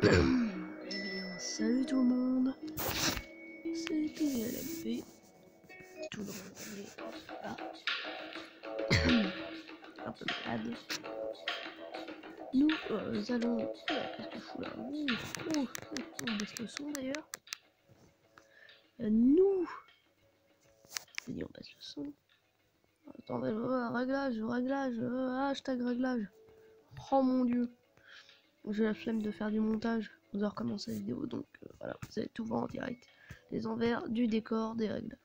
Eh bien, salut tout le monde, c'est TLMP, tout dans là, un peu malade. Nous allons... Qu'est-ce que je fous là? On baisse le son d'ailleurs. Nous... J'ai dit on baisse le son. Attendez, réglage, hashtag réglage. Oh mon dieu. J'ai la flemme de faire du montage. Vous allez recommencer la vidéo, donc voilà, vous allez tout voir en direct. Les envers du décor, des réglages.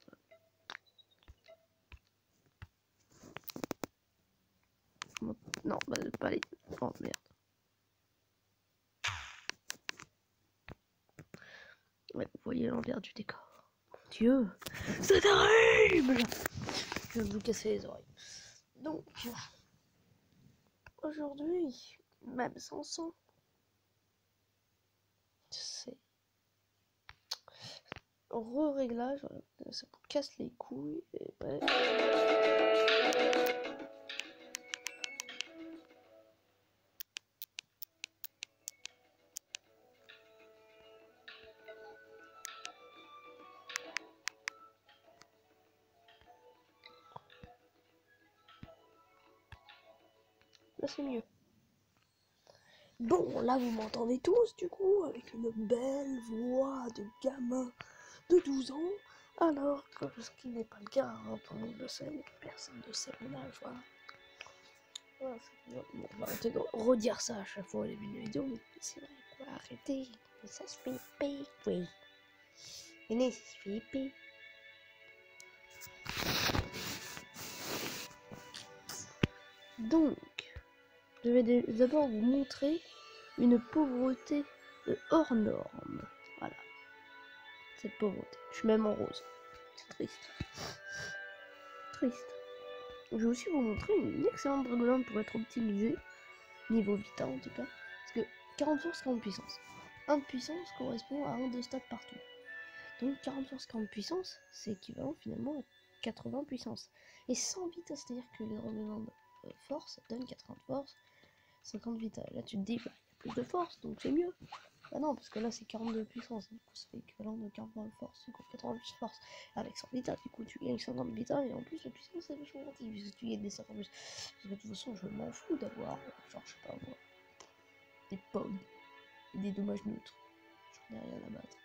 Non, bah, pas les... Oh merde. Ouais, vous voyez l'envers du décor. Mon dieu, c'est terrible. Je vais vous casser les oreilles. Donc, aujourd'hui, même sans son, c'est re-réglage. Ça vous casse les couilles. Et ouais. Là, c'est mieux. Bon, là, vous m'entendez tous, du coup, avec une belle voix de gamin de 12 ans. Alors que ce qui n'est pas le cas, hein, tout le monde le sait, mais personne ne sait mon âge, voilà. Voilà, bon, on va arrêter de redire ça à chaque fois au début de la vidéo, mais c'est vrai, quoi, arrêtez. Mais ça se fait épais, oui. Venez, ça se fait épais. Donc, je vais d'abord vous montrer une pauvreté hors norme. Voilà, cette pauvreté. Je suis même en rose. C'est triste. Triste. Je vais aussi vous montrer une excellente dragolante pour être optimisée, niveau vita en tout cas, parce que 40 force, 40 puissance. 1 de puissance correspond à 1 de stats partout. Donc 40 force, 40 puissance, c'est équivalent finalement à 80 puissance. Et 100 vita, c'est-à-dire que les dragolants force donnent 80 force, 50 vita. Là tu te dis, bah, il y a plus de force, donc c'est mieux. Bah non, parce que là c'est 42 puissance, du coup ça fait équivalent de 40 de force, du coup 80 plus force. Avec 100 vita, du coup tu gagnes 50 vita, et en plus la puissance c'est vachement relative, puisque tu gagnes des 50 plus. Parce que de toute façon je m'en fous d'avoir, genre je sais pas moi, des pogs, et des dommages neutres. J'en ai rien à battre.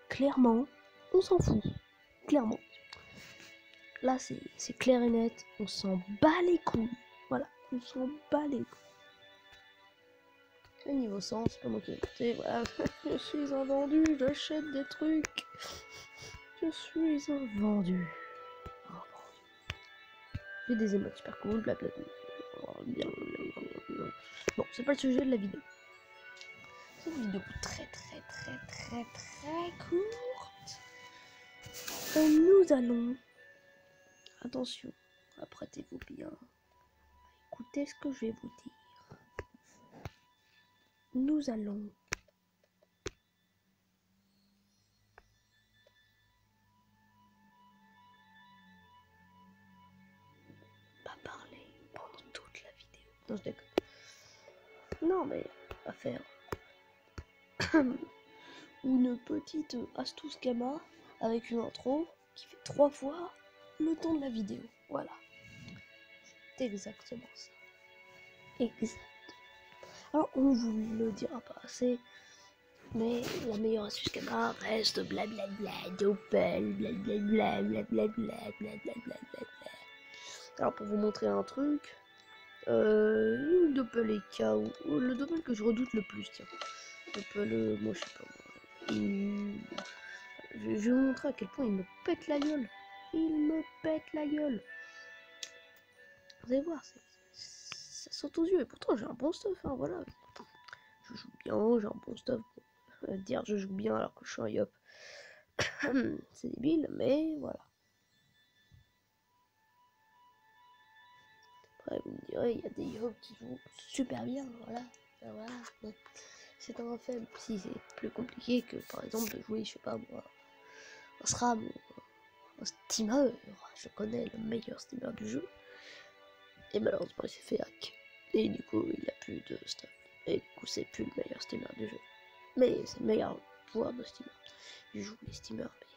Clairement, on s'en fout. Clairement. Là c'est clair et net, on s'en bat les couilles. Voilà, on s'en bat les couilles. Et niveau sens, c'est pas moi qui ai écouté, voilà. Je suis un vendu, j'achète des trucs. Je suis un vendu. J'ai des émotes super cool, blablabla. Bon, c'est pas le sujet de la vidéo. C'est une vidéo très courte. Nous allons... Attention, apprêtez-vous bien. Écoutez ce que je vais vous dire. Nous allons... pas parler pendant toute la vidéo. Non, je déconne. Non, mais à faire une petite astuce gamma avec une intro qui fait 3 fois le temps de la vidéo. Voilà. C'est exactement ça. Exact. Alors, on vous le dira pas assez, mais la meilleure astuce gamma reste blablabla, Doppel, blablabla, blablabla, blablabla. Alors, pour vous montrer un truc, le Doppel est KO, le Doppel que je redoute le plus, tiens. Doppel, moi je sais pas moi. Je vais vous montrer à quel point il me pète la gueule. Il me pète la gueule. Vous allez voir, ça saute aux yeux. Et pourtant, j'ai un bon stuff, hein, voilà. Je joue bien, j'ai un bon stuff. Dire je joue bien alors que je suis un yop, c'est débile, mais voilà. Après, vous me direz, il y a des yops qui jouent super bien, voilà. Voilà. C'est un faible. Si c'est plus compliqué que, par exemple, de jouer, je sais pas moi, un SRAM ou un steamer. Je connais le meilleur steamer du jeu. Et malheureusement, il s'est fait hack. Et du coup, il a plus de stuff. Et du coup, c'est plus le meilleur steamer du jeu. Mais c'est le meilleur joueur de steamer. Je joue les steamers, mais...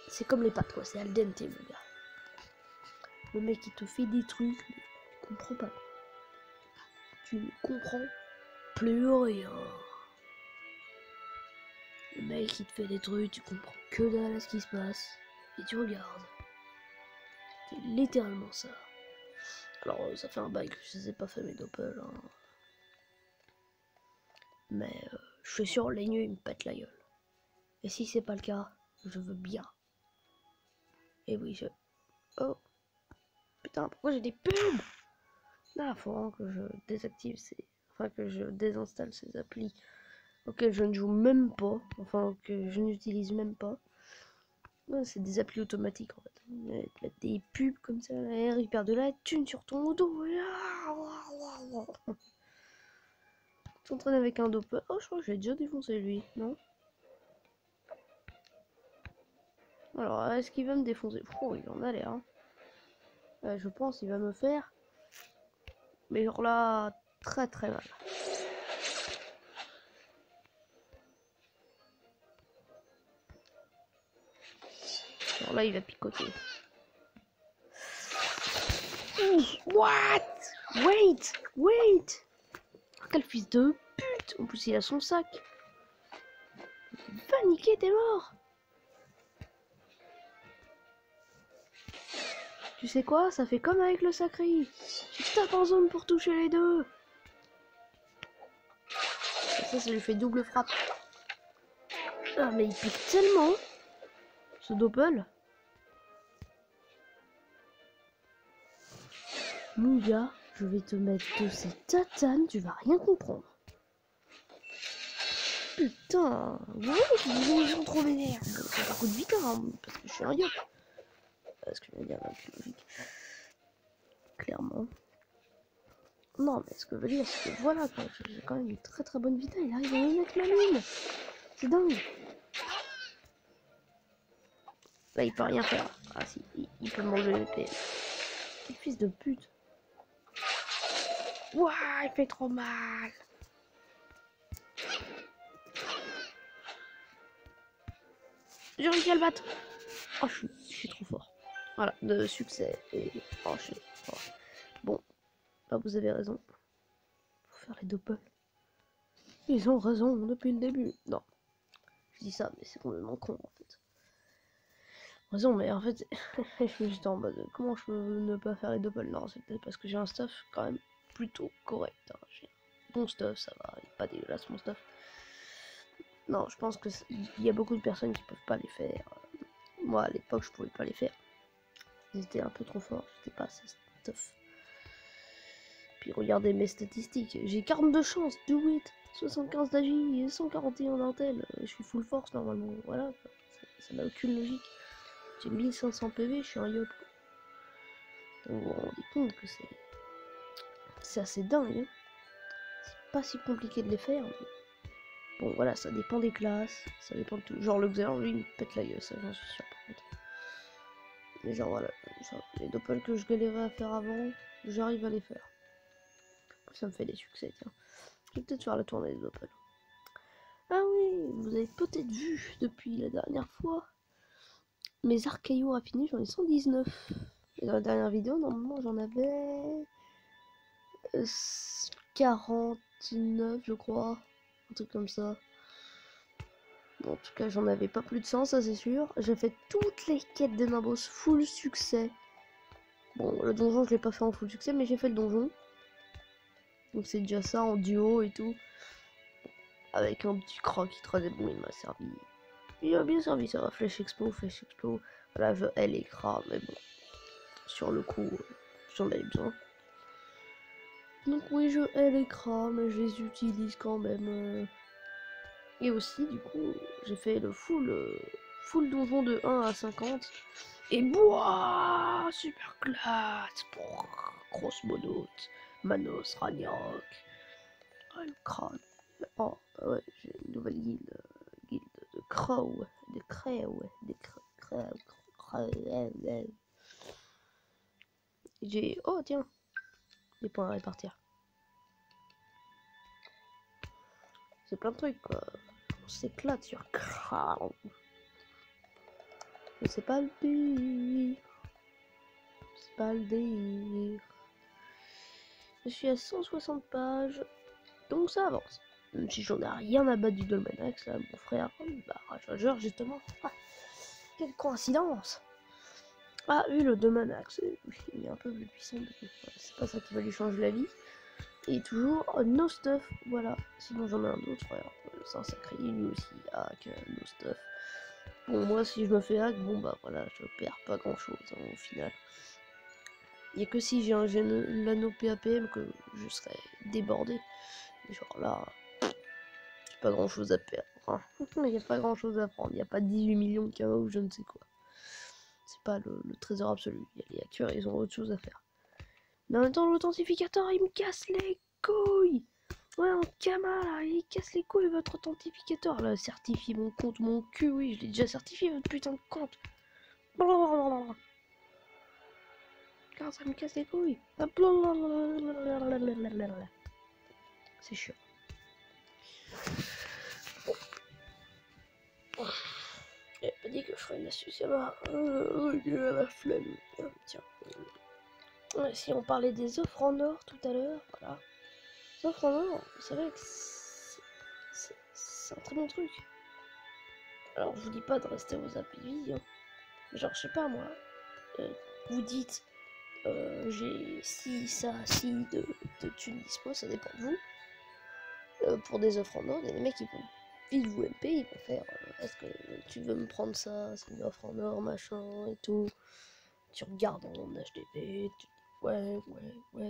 C'est comme les pâtes, quoi. C'est al dente, mon gars. Le mec, il te fait des trucs, mais tu comprends pas. Tu ne comprends plus rien. Le mec, il te fait des trucs, tu comprends que dalle à ce qui se passe. Et tu regardes. C'est littéralement ça. Alors, ça fait un bail que je sais pas faire mes doppels, hein. Mais je suis sûr, les nuits, ils me pètent la gueule. Et si c'est pas le cas, je veux bien. Et oui, je... Oh. Putain, pourquoi j'ai des pubs? Là, faut vraiment que je désactive ces... Enfin, que je désinstalle ces applis auxquelles je ne joue même pas. Enfin, que je n'utilise même pas. Ouais, c'est des applis automatiques, en fait. Ils te mettent des pubs comme ça, là, ils perdent de la thune sur ton dos. Tu t'entraînes avec un dope. Oh, je crois que j'ai déjà défoncé, lui, non? Alors, est-ce qu'il va me défoncer? Oh, il en a l'air, hein. Je pense qu'il va me faire... Mais genre là, très très mal. Genre là, il va picoter. What? Wait! Wait! Quel fils de pute! En plus, il a son sac. Va niquer, t'es mort! Tu sais quoi? Ça fait comme avec le sacré. Tu tapes en zone pour toucher les deux. Et ça lui fait double frappe. Ah, mais il pique tellement, ce doppel. Mon gars, je vais te mettre de ces tatanes, tu vas rien comprendre. Putain, ouais, ils sont trop vénères. Ça fait coup de vite, hein, parce que je suis un yop. Ce que je veux dire, là, c'est logique. Clairement. Non, mais ce que je veux dire, c'est que voilà, quoi. J'ai quand même une très très bonne vita. Il arrive à me mettre la mine. C'est dingue. Là, il peut rien faire. Ah si, il peut manger le PS. Quel fils de pute. Ouah, il fait trop mal. J'ai réussi à le battre. Oh, je suis trop fort. Voilà, de succès. Et oh, je suis fort. Bon, là, vous avez raison. Faut faire les doppels. Ils ont raison depuis le début. Non, je dis ça, mais c'est complètement con en fait. Raison, mais en fait, j'étais en mode comment je peux ne pas faire les doppels? Non, c'est peut-être parce que j'ai un stuff quand même plutôt correct. Hein. J'ai bon stuff, ça va, il est pas dégueulasse mon stuff. Non, je pense que il y a beaucoup de personnes qui peuvent pas les faire. Moi, à l'époque, je pouvais pas les faire. Ils étaient un peu trop forts, j'étais pas assez stuff. Puis regardez mes statistiques, j'ai 42 chances, do it, 75 d'agi et 141 d'intel. Je suis full force normalement, voilà, ça n'a aucune logique. J'ai 1500 PV, je suis un yop. Donc vous vous rendez compte que c'est assez dingue. Hein. C'est pas si compliqué de les faire. Mais... Bon voilà, ça dépend des classes, ça dépend de tout. Genre le Xer, lui, il me pète la gueule, ça j'en suis sûr par contre. Mais genre voilà, ça, les doppels que je galérais à faire avant, j'arrive à les faire. Ça me fait des succès, tiens. Je vais peut-être faire la tournée des doppels. Ah oui, vous avez peut-être vu depuis la dernière fois. Mes archaïos raffinés, j'en ai 119. Et dans la dernière vidéo, normalement, j'en avais 49, je crois. Un truc comme ça. Bon, en tout cas, j'en avais pas plus de 100, ça c'est sûr. J'ai fait toutes les quêtes des Nimbos full succès. Bon, le donjon, je l'ai pas fait en full succès, mais j'ai fait le donjon. Donc c'est déjà ça en duo et tout. Avec un petit croc qui troisième, bon, il m'a servi. Il a bien servi, ça va. Flèche expo. Voilà, je L écran, mais bon. Sur le coup, j'en avais besoin. Donc oui, je L écran, mais je les utilise quand même. Et aussi, du coup, j'ai fait le full donjon de 1 à 50. Et boah, super classe. Grosse monote. Manos, Ragnaroc. Oh, le crâne. Oh, ouais, j'ai une nouvelle guilde. Guilde de Crow. De Crow. De Crow. J'ai... Oh, tiens. Des points à répartir. C'est plein de trucs, quoi. On s'éclate sur Crown. Mais c'est pas le délire. C'est pas le délire. Je suis à 160 pages, donc ça avance. Même si j'en ai rien à battre du Dolmanax, là, mon frère, bah, Rageur, justement. Ah, quelle coïncidence! Ah oui, le Dolmanax, il est un peu plus puissant, c'est pas ça qui va lui changer la vie. Et toujours no stuff, voilà. Sinon j'en ai un autre, frère. C'est un sacré, lui aussi, hack, no stuff. Bon, moi, si je me fais hack, bon bah voilà, je perds pas grand chose hein, au final. Il n'y a que si j'ai l'anneau PAPM que je serais débordé. Et genre là, j'ai pas grand chose à perdre. Hein. Il n'y a pas grand chose à prendre. Il n'y a pas 18 millions de KO ou je ne sais quoi. C'est pas le trésor absolu. Il y a les hackers, ils ont autre chose à faire. Mais en même temps, l'authentificateur, il me casse les couilles. Ouais, en Kama, là, il casse les couilles, votre authentificateur. Là, certifie mon compte, mon cul, oui, je l'ai déjà certifié, votre putain de compte. Car ça me casse les couilles. C'est chiant. J'avais pas dit que je ferais une astuce là-bas. J'ai la flemme. Tiens. Si on parlait des offres en or tout à l'heure, voilà. Les offres en or, c'est vrai que c'est un très bon truc. Alors je vous dis pas de rester aux applis de vie. Hein. Genre je sais pas moi. Vous dites j'ai si ça, si de thunes dispo, ça dépend de vous. Pour des offres en or, il y a des mecs qui vont vite vous MP, ils vont faire est-ce que tu veux me prendre ça, c'est une offre en or, machin et tout. Tu regardes en HDP, tu dis ouais,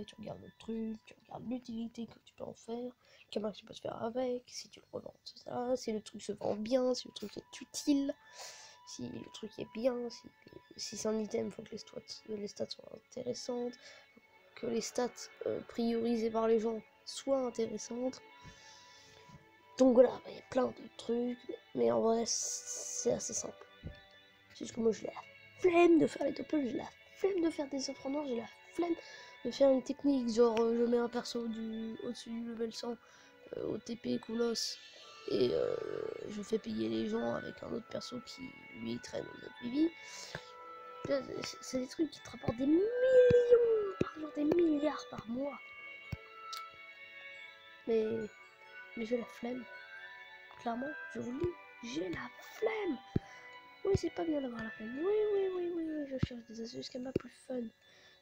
tu regardes le truc, tu regardes l'utilité que tu peux en faire, comment tu peux te faire avec, si tu le revends, c'est ça, si le truc se vend bien, si le truc est utile, si le truc est bien, si c'est un item, il faut que les stats soient intéressantes, que les stats priorisées par les gens soient intéressantes. Donc voilà, il y a plein de trucs, mais en vrai, c'est assez simple. C'est juste que moi, j'ai la flemme de faire les topples, j'ai la flemme de faire des offres en or, j'ai la flemme de faire une technique, genre je mets un perso au-dessus du level 100, au TP Koulos, et je fais payer les gens avec un autre perso qui, lui, traîne aux autres Vivi. C'est des trucs qui te rapportent des millions par jour, des milliards par mois. Mais j'ai la flemme. Clairement, je vous le dis, j'ai la flemme. Oui, c'est pas bien d'avoir la flemme. Oui, je cherche des astuces Kama plus fun.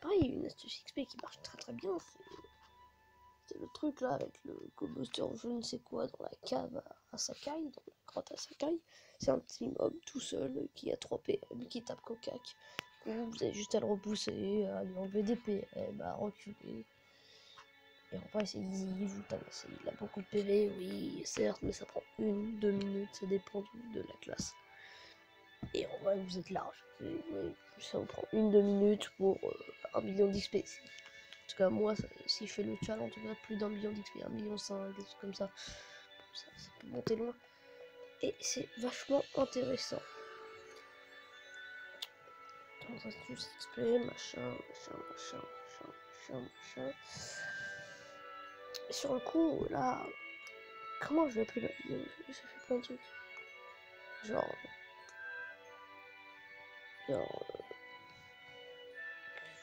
Pareil, une astuce XP qui marche très bien, c'est le truc là avec le Go-Buster, je ne sais quoi, dans la cave à Sakai, dans la grotte à Sakai. C'est un petit mob tout seul qui a 3 PM, qui tape cocac. Vous avez juste à le repousser, à lui enlever des PM, à reculer. Et en vrai, c'est easy, vous tabassez. Il a beaucoup de PV, oui, certes, mais ça prend 1-2 minutes, ça dépend de la classe. Et en vrai, vous êtes large. Ça vous prend 1-2 minutes pour 1 million d'XP. En tout cas, moi, si je fais le challenge, en tout cas, plus d'1 million d'XP, 1,5 million, des trucs comme ça. Ça peut monter loin. Et c'est vachement intéressant. Dans astuce XP, machin. Sur le coup, là, comment je vais appeler ma vidéo? J'ai fait plein de trucs. Genre,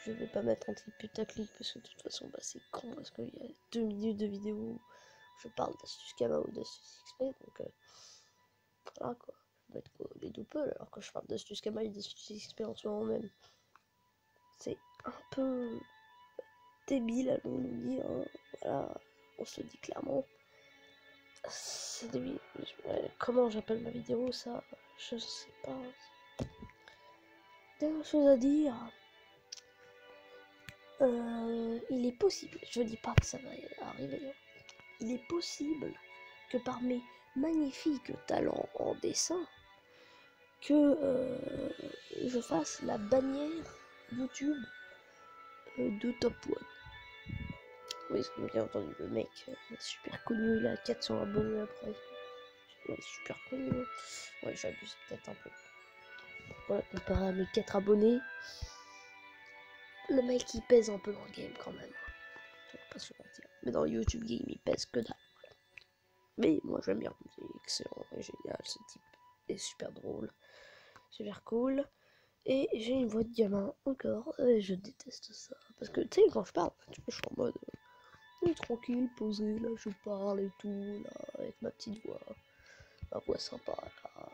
je vais pas mettre un truc putaclic parce que de toute façon, bah, c'est con parce qu'il y a 2 minutes de vidéo où je parle d'astuce Kama ou d'astuce XP, donc voilà quoi. Je vais mettre quoi, les deux peu alors que je parle d'astuce Kama et d'astuce XP en ce moment même. C'est un peu débile, allons-nous dire. Hein. Voilà, on se le dit clairement. C'est débile. Ouais, comment j'appelle ma vidéo, ça, je sais pas. Dernière chose à dire. Il est possible, je dis pas que ça va arriver, hein. Il est possible que par mes magnifiques talents en dessin, que je fasse la bannière YouTube de Top One. Oui, bien entendu, le mec super connu, il a 400 abonnés après. Ouais, super connu. Ouais, j'abuse peut-être un peu. Voilà, comparé à mes 4 abonnés, le mec il pèse un peu dans le game quand même. Je vais pas se mentir. Mais dans YouTube Game, il pèse que dalle. Mais moi j'aime bien, c'est excellent et génial, ce type est super drôle, super cool. Et j'ai une voix de gamin encore, et je déteste ça. Parce que tu sais, quand je parle, je suis en mode tranquille, posé, là je parle et tout, là, avec ma petite voix. Ma voix sympa, là.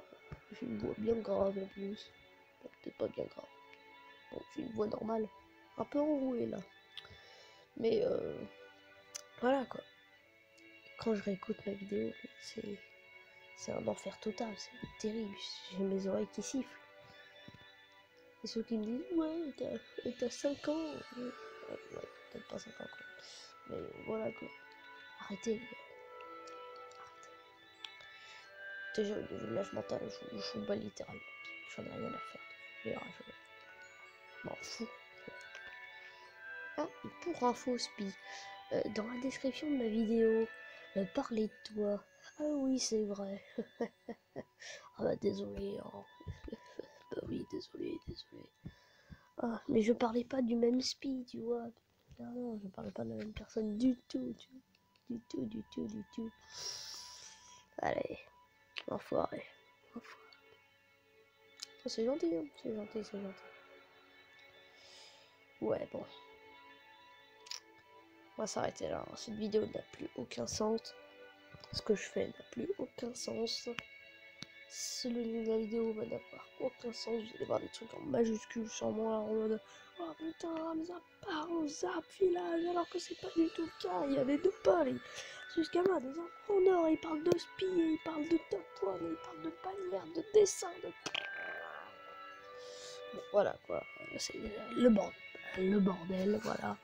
J'ai une voix bien grave en plus. Bon, peut-être pas bien grave. Bon, j'ai une voix normale, un peu enrouée là. Mais voilà quoi. Quand je réécoute ma vidéo, c'est un enfer total, c'est terrible. J'ai mes oreilles qui sifflent. Et ceux qui me disent, ouais, t'as 5 ans. Ouais, peut-être pas 5 ans quoi. Mais voilà quoi. Arrêtez les gars. Déjà, le village mental, je vous bats littéralement. J'en ai rien à faire. Je m'en fous. Ah, et pour info, Spi, dans la description de ma vidéo, parlez de toi. Ah oui, c'est vrai. Ah bah désolé. Hein. Bah oui, désolé. Ah, mais je parlais pas du même Spi, tu vois. Non, je parlais pas de la même personne du tout. Du tout. Allez, enfoiré. Oh, c'est gentil, hein. C'est gentil. Ouais, bon. On va s'arrêter là. Cette vidéo n'a plus aucun sens. Ce que je fais n'a plus aucun sens. Le nom de la vidéo va n'avoir aucun sens. Vous allez voir des trucs en majuscules sur moi en mode oh putain, Hamza part au Zap village alors que c'est pas du tout le cas. Il y a des deux pôles. Ce gamin des enfants en or, il parle de spi, il parle de top one, il parle de bannière, de dessin, de. Bon, voilà quoi. C'est le bordel. Le bordel, voilà.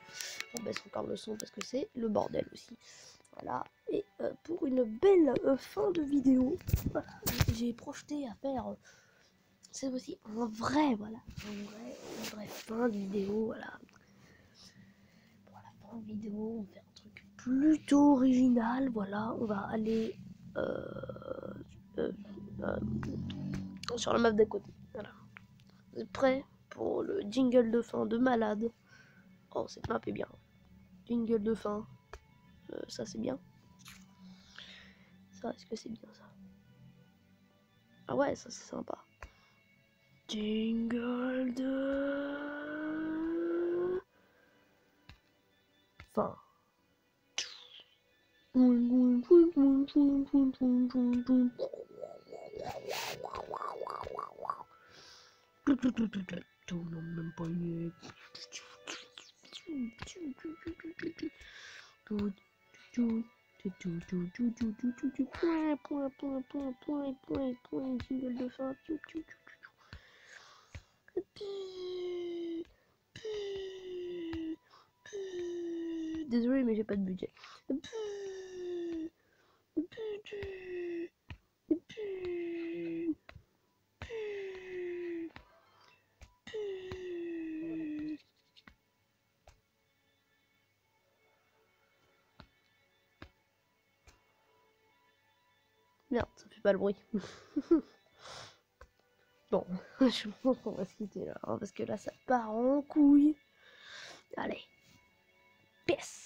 On baisse encore le son parce que c'est le bordel aussi. Voilà. Et pour une belle fin de vidéo, voilà, j'ai projeté à faire c'est aussi un vrai, voilà, une vraie fin de vidéo, voilà. Pour la fin de vidéo, on va faire un truc plutôt original, voilà. On va aller sur la map d'à côté, voilà. Vous êtes prêts pour le jingle de fin de malade? Oh, cette map est bien. Jingle de fin, ça c'est bien. Ça, est-ce que c'est bien ça? Ah ouais, ça c'est sympa. Jingle de fin. Jingle de fin. Désolé, mais j'ai pas de budget. Merde, ça fait pas le bruit. Bon, je pense qu'on va se quitter là, hein, parce que là ça part en couille. Allez, peace.